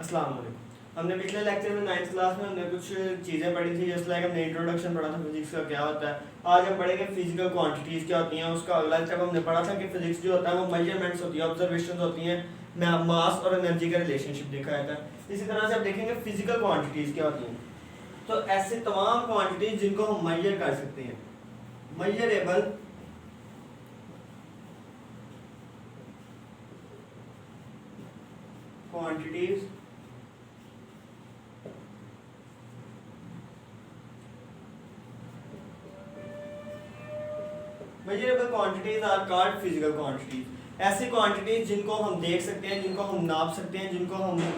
अस्सलाम वालेकुम। हमने पिछले लेक्चर में 9th क्लास में हमने कुछ चीज़ें पढ़ी थी, जस्ट लाइक हमने इंट्रोडक्शन पढ़ा था फिजिक्स का क्या होता है। आज हम पढ़ेंगे फिजिकल क्वांटिटीज़ क्या होती हैं। उसका अगला स्टेप हमने पढ़ा था कि फिजिक्स जो होता है वो मेजरमेंट्स होती है, ऑब्जर्वेशन होती हैं, मास और एनर्जी का रिलेशनशिप देखा जाता है। इसी तरह से आप देखेंगे फिजिकल क्वांटिटीज़ क्या होती हैं। तो ऐसे तमाम क्वांटिटीज़ जिनको हम मेजर कर सकते हैं, measurable quantities measurable quantities are called physical quantities. ऐसी क्वांटिटीज जिनको हम देख सकते हैं, जिनको हम नाप सकते हैं,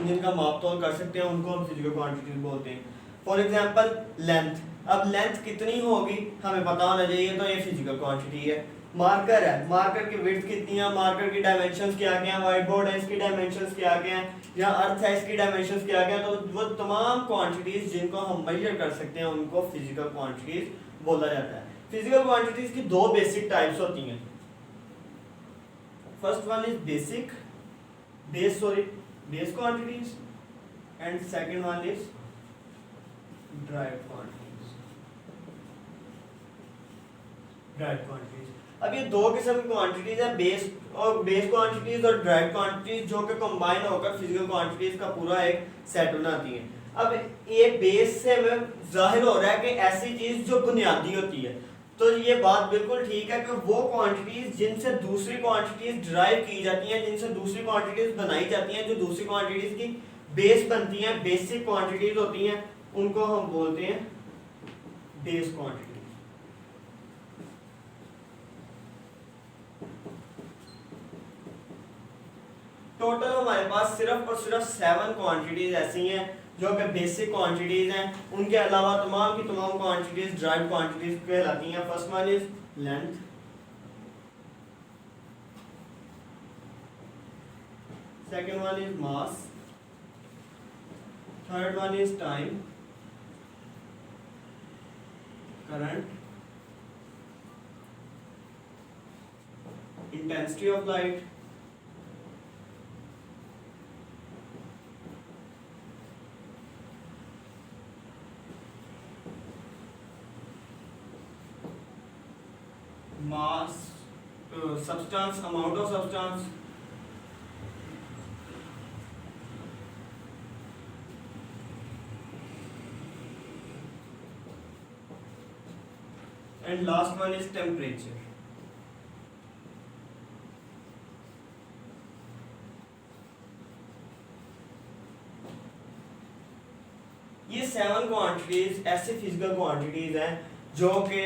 जिनका माप तोल कर सकते हैं, उनको हम फिजिकल क्वांटिटीज बोलते हैं। For example length. अब लेंथ कितनी होगी हमें पता होना चाहिए, तो ये फिजिकल क्वांटिटी है। मार्कर है, मार्कर की विड्थ कितनी है, मार्कर की डायमेंशंस क्या क्या है, व्हाइट बोर्ड है इसकी डायमेंशंस क्या क्या है, या अर्थ है इसकी डायमेंशंस क्या क्या है। तो वो तमाम क्वांटिटीज जिनको हम मेजर कर सकते हैं उनको फिजिकल क्वांटिटीज बोला जाता है। फिजिकल क्वांटिटीज की दो बेसिक टाइप्स होती हैं। First one is base quantities and second one is derived quantities. अब ये दो किस्म की क्वांटिटीज है, बेस क्वांटिटीज और ड्राइव्ड क्वांटिटीज, जो कि कंबाइन होकर फिजिकल क्वांटिटीज का पूरा एक सेट बनाती हैं। अब ये बेस से हमें जाहिर हो रहा है कि ऐसी चीज जो बुनियादी होती है, तो ये बात बिल्कुल ठीक है कि वो क्वांटिटीज जिनसे दूसरी क्वांटिटीज ड्राइव की जाती हैं, जिनसे दूसरी क्वांटिटीज बनाई जाती हैं, जो दूसरी क्वांटिटीज की बेस बनती हैं, बेसिक क्वांटिटीज होती हैं, उनको हम बोलते हैं बेस क्वांटिटीज। टोटल हमारे पास सिर्फ और सिर्फ 7 क्वांटिटीज ऐसी हैं जो कि बेसिक क्वांटिटीज हैं। उनके अलावा तमाम की तमाम क्वांटिटीज ड्राइव्ड क्वांटिटीज कहलाती हैं। First one is length, second one is mass, third one is time, current, intensity of light, mass, substance, amount of substance, and last one is temperature. ये 7 quantities ऐसी फिजिकल क्वांटिटीज हैं जो कि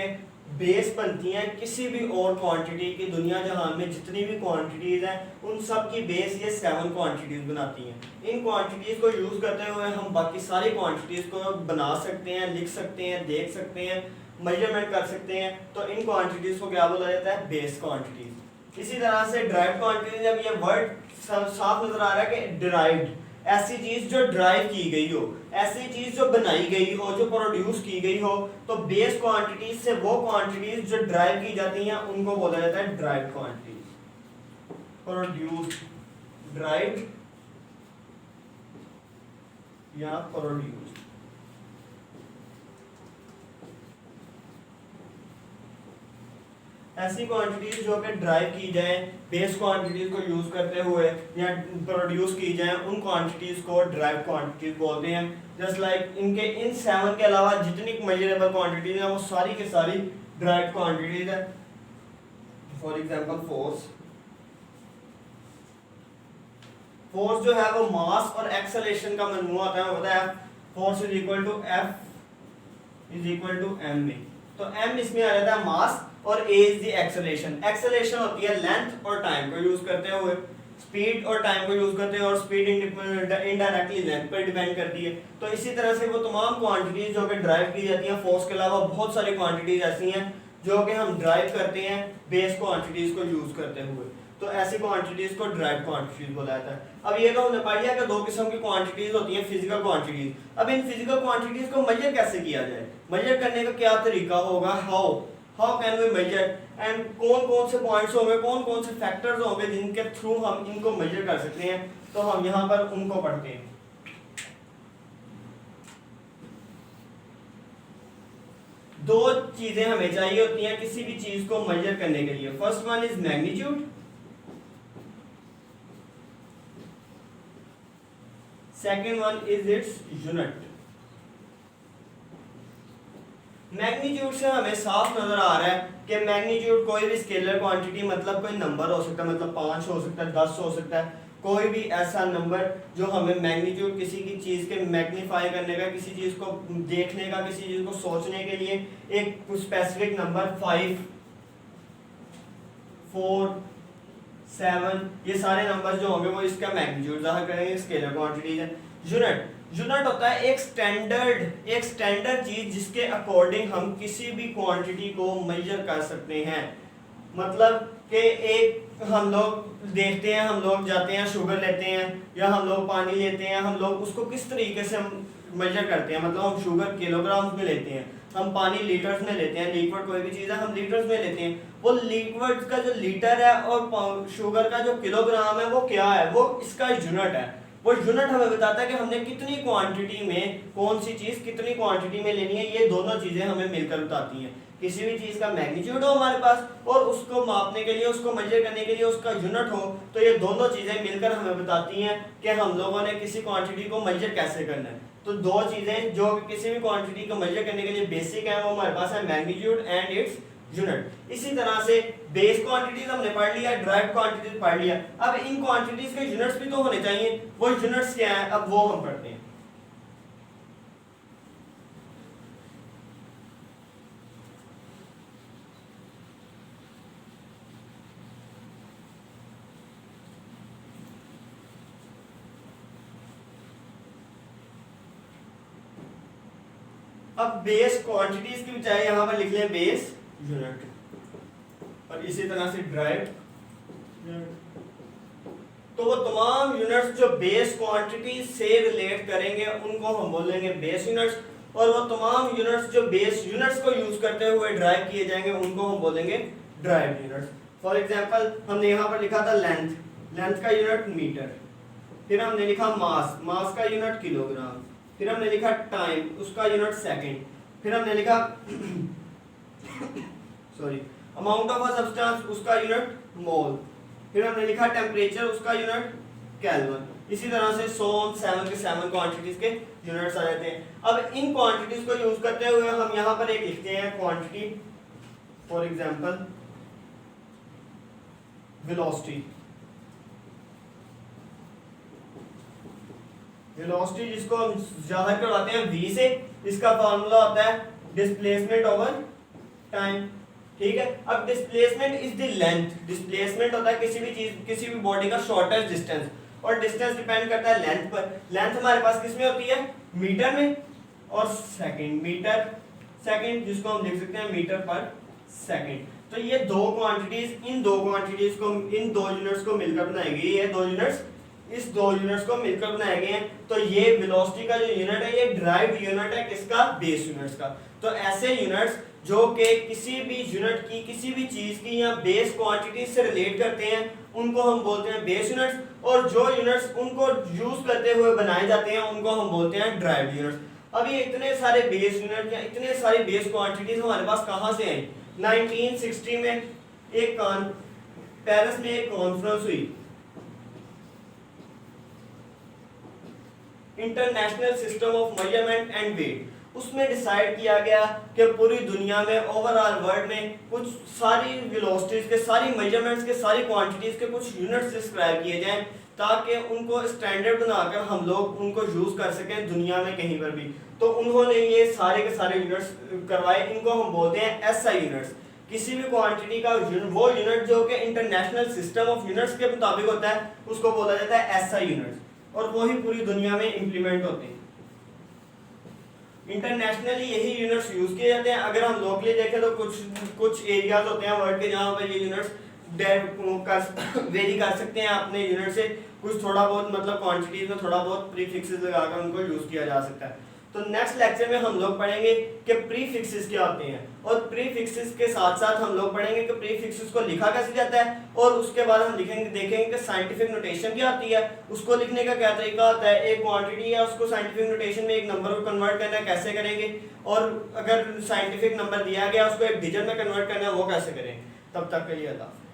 base बनती हैं किसी भी और क्वांटिटी की। दुनिया जहां में जितनी भी क्वांटिटीज हैं उन सब की बेस ये 7 क्वांटिटीज बनाती हैं। इन क्वांटिटीज को यूज करते हुए हम बाकी सारी क्वांटिटीज को बना सकते हैं, लिख सकते हैं, देख सकते हैं, मेजरमेंट कर सकते हैं। तो इन क्वांटिटीज को क्या बोला जाता है? Base quantities. इसी तरह से ड्राइव्ड क्वांटिटीज, जब ये वर्ड साफ नजर आ रहा है कि डिराइव्ड, ऐसी चीज जो ड्राइव की गई हो, ऐसी चीज जो बनाई गई हो, जो प्रोड्यूस की गई हो। तो बेस क्वांटिटीज से वो क्वांटिटीज जो ड्राइव की जाती हैं उनको बोला जाता है ड्राइव्ड क्वांटिटीज। प्रोड्यूस्ड, ड्राइव्ड या प्रोड्यूस्ड। ऐसी क्वांटिटीज जो कि ड्राइव की जाए बेस क्वांटिटीज को यूज करते हुए या प्रोड्यूस की जाए, उन क्वांटिटीज को ड्राइव क्वांटिटीज बोलते हैं। जस्ट लाइक इनके इन 7 के अलावा जितनी मेजरेबल क्वांटिटीज हैं वो सारी की सारी ड्राइव क्वांटिटीज है। फॉर एग्जांपल फोर्स जो है वो मास और एक्सेलरेशन का मजमूआ होता है। वो होता है force is equal to F is equal to M में। तो एम इसमें आ जाता है मास और a is the acceleration. Acceleration होती है लेंथ और टाइम को यूज करते हुए, स्पीड और टाइम को यूज करते हैं, और स्पीड इनडायरेक्टली लेंथ पर डिपेंड करती है। तो इसी तरह से वो तमाम क्वांटिटीज जो कि ड्राइव की जाती हैं, फोर्स के अलावा बहुत सारी क्वांटिटीज ऐसी हैं जो कि हम ड्राइव करते हैं बेस क्वांटिटीज को यूज करते हुए। तो ऐसी क्वांटिटीज को ड्राइव क्वांटिटीज बोला जाता है। अब ये तो हमने पढ़ लिया कि दो किस्म की क्वांटिटीज होती हैं, फिजिकल क्वांटिटीज। अब इन फिजिकल क्वांटिटीज को मेजर कैसे किया जाए, मेजर करने का क्या तरीका होगा, how can we measure, and कौन कौन से पॉइंट्स होंगे, कौन कौन से फैक्टर्स होंगे जिनके थ्रू हम इनको मेजर कर सकते हैं। तो हम यहाँ पर उनको पढ़ते हैं। दो चीजें हमें चाहिए होती हैं किसी भी चीज को मेजर करने के लिए। First one is magnitude, second one is its unit. Magnitude से हमें साफ नजर आ रहा है कि मैग्नीट्यूड कोई भी स्केलर क्वांटिटी, मतलब कोई नंबर हो सकता है, मतलब 5 हो सकता है, 10 हो सकता है, कोई भी ऐसा नंबर जो हमें मैग्नीट्यूड किसी की चीज के मैग्नीफाई करने का, किसी चीज को देखने का, किसी चीज को सोचने के लिए एक स्पेसिफिक नंबर 5, 4, 7 ये सारे नंबर जो होंगे वो इसका मैग्नीट्यूड जाहिर करेंगे, स्केलर क्वांटिटीज है। यूनिट, यूनिट होता है एक स्टैंडर्ड चीज जिसके अकॉर्डिंग हम किसी भी क्वांटिटी को मेजर कर सकते हैं। मतलब कि एक हम लोग देखते हैं, हम लोग जाते हैं शुगर लेते हैं या हम लोग पानी लेते हैं, हम लोग उसको किस तरीके से हम मेजर करते हैं, मतलब हम शुगर किलोग्राम्स में लेते हैं, हम पानी लीटर्स में लेते हैं, लिक्विड कोई भी चीज़ है हम लीटर्स में लेते हैं। वो लिक्विड का जो लीटर है और शुगर का जो किलोग्राम है वो क्या है, वो इसका यूनिट है। वो यूनिट हमें बताता है कि हमने कितनी क्वांटिटी में कौन सी चीज़ कितनी क्वांटिटी में लेनी है। ये दोनों चीज़ें हमें मिलकर बताती हैं। किसी भी चीज़ का मैग्नीट्यूड हो हमारे पास और उसको मापने के लिए, उसको मेजर करने के लिए उसका यूनिट हो, तो ये दोनों चीज़ें मिलकर हमें बताती हैं कि हम लोगों ने किसी क्वांटिटी को मेजर कैसे करना है। तो दो चीज़ें जो किसी भी क्वांटिटी को मेजर करने के लिए बेसिक है वो हमारे पास है, मैग्नीट्यूड एंड इट्स यूनिट। इसी तरह से बेस क्वांटिटीज हमने पढ़ लिया, ड्राइव क्वांटिटीज पढ़ लिया। अब इन क्वांटिटीज के यूनिट्स भी तो होने चाहिए। वो यूनिट्स क्या है, अब वो हम पढ़ते हैं। अब बेस क्वांटिटीज की बजाय यहां पर लिख लें बेस यूनिट, और इसी तरह से ड्राइव। तो वो तमाम यूनिट्स जो बेस क्वांटिटी से रिलेट करेंगे उनको हम बोलेंगे बेस यूनिट्स, और वो तमाम यूनिट्स जो बेस यूनिट्स को यूज करते हुए ड्राइव किए जाएंगे उनको हम बोलेंगे ड्राइव यूनिट्स। फॉर एग्जांपल हमने यहाँ पर लिखा था लेंथ, लेंथ का यूनिट मीटर, फिर हमने लिखा मास, मास का यूनिट किलोग्राम, फिर हमने लिखा टाइम, उसका यूनिट सेकंड, फिर हमने लिखा sorry amount of a substance, उसका यूनिट मोल, फिर हमने लिखा टेम्परेचर, उसका यूनिट केल्विन। इसी तरह से 7 के 7 क्वांटिटीज के यूनिट्स आ जाते हैं। अब इन क्वांटिटीज को यूज करते हुए हम यहाँ पर एक लिखते हैं quantity, for example velocity. Velocity जिसको हम जाहिर करवाते हैं v से, इसका फार्मूला होता है डिस्प्लेसमेंट ओवर टाइम। ठीक है, अब displacement is the length, displacement होता है किसी भी चीज, किसी भी बॉडी का शॉर्टेस्ट डिस्टेंस, और डिस्टेंस डिपेंड करता है लेंथ पर। लेंथ हमारे पास किस में होती है, मीटर में, और सेकंड, मीटर सेकंड जिसको हम लिख सकते हैं मीटर पर सेकंड। तो ये दो क्वांटिटीज, इन दो क्वांटिटीज को, इन दो यूनिट्स को मिलकर बनाई गई है। दो यूनिट्स, इस दो यूनिट्स को मिलकर बनाए गए हैं। तो ये वेलोसिटी का जो यूनिट है ये ड्राइव यूनिट है किसका, बेस यूनिट्स का। तो ऐसे यूनिट्स जो कि किसी भी यूनिट की, किसी भी चीज की या बेस क्वांटिटी से रिलेट करते हैं उनको हम बोलते हैं बेस यूनिट्स, और जो यूनिट्स उनको यूज करते हुए बनाए जाते हैं उनको हम बोलते हैं ड्राइव यूनिट्स। अब ये इतने सारे बेस यूनिट या इतने सारी बेस क्वांटिटीज हमारे पास कहाँ से आई? 1960 में एक पेरिस में एक कॉन्फ्रेंस हुई, international system of measurement and weight. उसमें डिसाइड किया गया कि पूरी दुनिया में, ओवरऑल वर्ल्ड में कुछ सारी वेलोसिटीज के, सारी मेजरमेंट्स के, सारी क्वांटिटीज के कुछ यूनिट्स डिस्क्राइब किए जाएं ताकि उनको स्टैंडर्ड बनाकर हम लोग उनको यूज कर सकें दुनिया में कहीं पर भी। तो उन्होंने ये सारे के सारे यूनिट्स करवाए, इनको हम बोलते हैं एसआई यूनिट्स। किसी भी क्वांटिटी का वो यूनिट जो कि इंटरनेशनल सिस्टम ऑफ यूनिट्स के मुताबिक होता है उसको बोला जाता है एसआई यूनिट्स, और वही पूरी दुनिया में इंप्लीमेंट होते हैं। इंटरनेशनली यही यूनिट्स यूज किए जाते हैं। अगर हम लोकली देखें तो कुछ एरियाज होते हैं वर्ल्ड के जहाँ पर ये यूनिट्स वेरी कर सकते हैं अपने यूनिट से, कुछ थोड़ा बहुत मतलब क्वांटिटीज में थोड़ा बहुत प्रीफिक्सेस लगाकर उनको यूज किया जा सकता है। तो नेक्स्ट लेक्चर में हम लोग पढ़ेंगे कि प्रीफिक्सेस क्या होते हैं, और प्रीफिक्सेस के साथ साथ हम लोग पढ़ेंगे कि प्रीफिक्सेस को लिखा कैसे जाता है, और उसके बाद हम देखेंगे कि साइंटिफिक नोटेशन क्या होती है, उसको लिखने का क्या तरीका होता है, एक क्वांटिटी है उसको साइंटिफिक नोटेशन में एक नंबर को कन्वर्ट करना है कैसे करेंगे, और अगर साइंटिफिक नंबर दिया गया उसको एक डिजिट में कन्वर्ट करना है वो कैसे करें। तब तक के लिए अल्लाह।